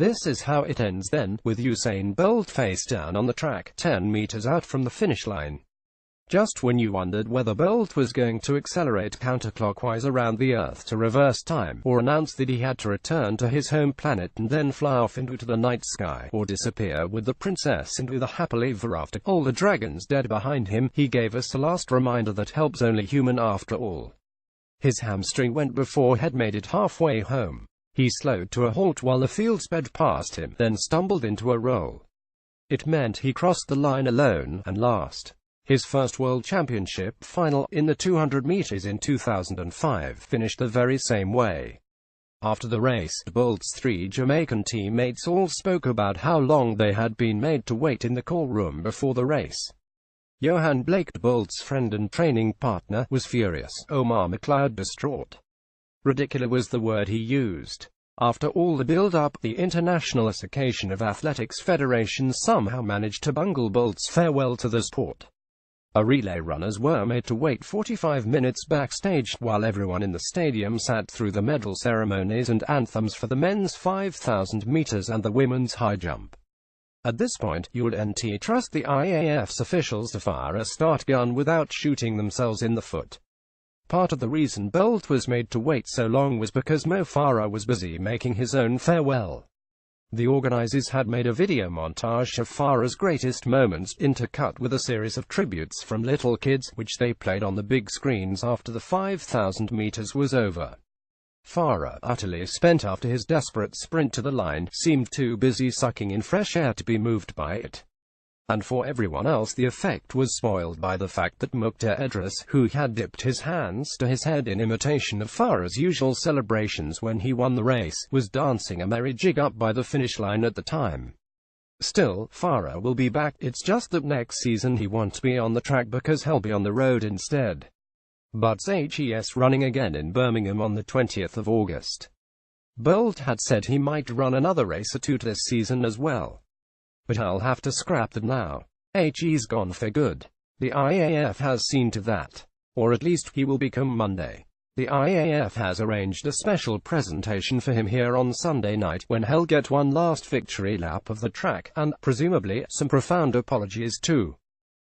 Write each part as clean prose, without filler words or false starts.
This is how it ends then, with Usain Bolt face down on the track, 10 meters out from the finish line. Just when you wondered whether Bolt was going to accelerate counterclockwise around the Earth to reverse time, or announce that he had to return to his home planet and then fly off into the night sky, or disappear with the princess into the happily ever after, all the dragons dead behind him, he gave us a last reminder that help's only human after all. His hamstring went before he'd made it halfway home. He slowed to a halt while the field sped past him, then stumbled into a roll. It meant he crossed the line alone, and last. His first World Championship final, in the 200 meters in 2005, finished the very same way. After the race, Bolt's three Jamaican teammates all spoke about how long they had been made to wait in the call room before the race. Johan Blake, Bolt's friend and training partner, was furious. Omar McLeod distraught. Ridiculous was the word he used. After all the build-up, the International Association of Athletics Federation somehow managed to bungle Bolt's farewell to the sport. Relay runners were made to wait 45 minutes backstage, while everyone in the stadium sat through the medal ceremonies and anthems for the men's 5,000 meters and the women's high jump. At this point, you'd trust the IAAF's officials to fire a start gun without shooting themselves in the foot. Part of the reason Bolt was made to wait so long was because Mo Farah was busy making his own farewell. The organizers had made a video montage of Farah's greatest moments, intercut with a series of tributes from little kids, which they played on the big screens after the 5,000 meters was over. Farah, utterly spent after his desperate sprint to the line, seemed too busy sucking in fresh air to be moved by it. And for everyone else the effect was spoiled by the fact that Mukhtar Edris, who had dipped his hands to his head in imitation of Farah's usual celebrations when he won the race, was dancing a merry jig up by the finish line at the time. Still, Farah will be back, it's just that next season he won't be on the track because he'll be on the road instead. But HES running again in Birmingham on the 20th of August. Bolt had said he might run another race or two this season as well. But I'll have to scrap that now. He's gone for good. The IAAF has seen to that. Or at least he will become Monday. The IAAF has arranged a special presentation for him here on Sunday night, when he'll get one last victory lap of the track, and, presumably, some profound apologies too.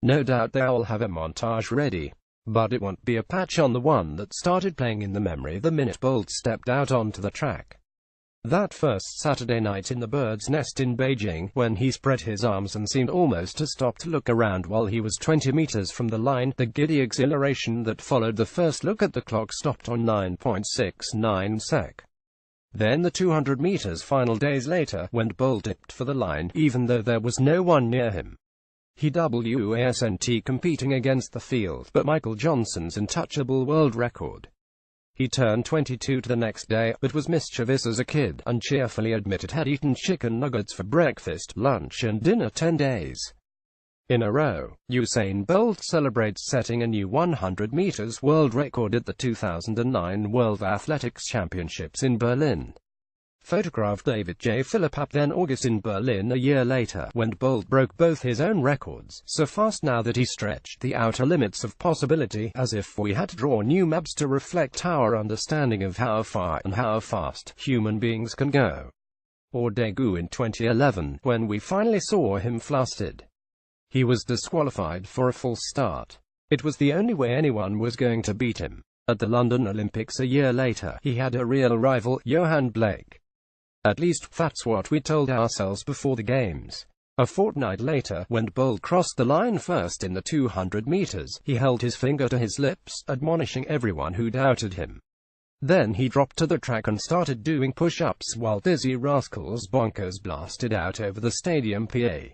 No doubt they'll have a montage ready. But it won't be a patch on the one that started playing in the memory the minute Bolt stepped out onto the track. That first Saturday night in the Bird's Nest in Beijing, when he spread his arms and seemed almost to stop to look around while he was 20 meters from the line, the giddy exhilaration that followed the first look at the clock stopped on 9.69 sec. Then the 200 meters final days later, when Bolt dipped for the line, even though there was no one near him. He wasn't competing against the field, but Michael Johnson's untouchable world record. He turned 22 the next day, but was mischievous as a kid, and cheerfully admitted had eaten chicken nuggets for breakfast, lunch and dinner 10 days in a row. Usain Bolt celebrates setting a new 100 meters world record at the 2009 World Athletics Championships in Berlin. Photographed David J. Philippap then August in Berlin a year later, when Bolt broke both his own records, so fast now that he stretched the outer limits of possibility, as if we had to draw new maps to reflect our understanding of how far and how fast human beings can go. Or Daegu in 2011, when we finally saw him flustered. He was disqualified for a false start. It was the only way anyone was going to beat him. At the London Olympics a year later, he had a real rival, Johan Blake. At least, that's what we told ourselves before the games. A fortnight later, when Bolt crossed the line first in the 200 meters, he held his finger to his lips, admonishing everyone who doubted him. Then he dropped to the track and started doing push-ups while Dizzy Rascal's bonkers blasted out over the stadium PA.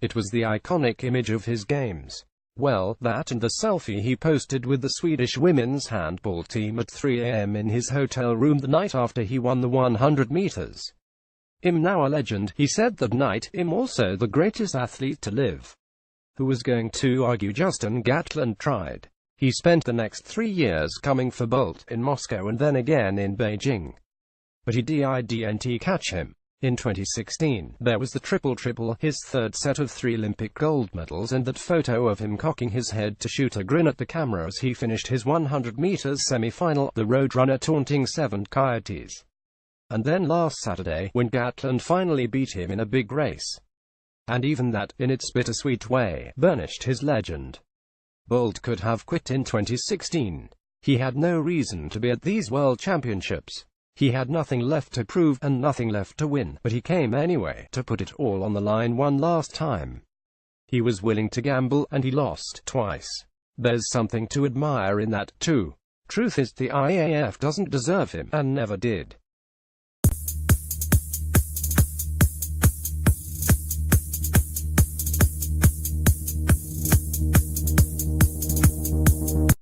It was the iconic image of his games. Well, that and the selfie he posted with the Swedish women's handball team at 3 a.m. in his hotel room the night after he won the 100 meters. "I'm now a legend," he said that night. "I'm also the greatest athlete to live." Who was going to argue? Justin Gatlin tried. He spent the next 3 years coming for Bolt, in Moscow and then again in Beijing. But he didn't catch him. In 2016, there was the triple-triple, his third set of 3 Olympic gold medals, and that photo of him cocking his head to shoot a grin at the camera as he finished his 100 meters semi-final, the roadrunner taunting 7 coyotes. And then last Saturday, when Gatland finally beat him in a big race. And even that, in its bittersweet way, burnished his legend. Bolt could have quit in 2016. He had no reason to be at these World Championships. He had nothing left to prove, and nothing left to win, but he came anyway, to put it all on the line one last time. He was willing to gamble, and he lost twice. There's something to admire in that, too. Truth is, the IAAF doesn't deserve him, and never did.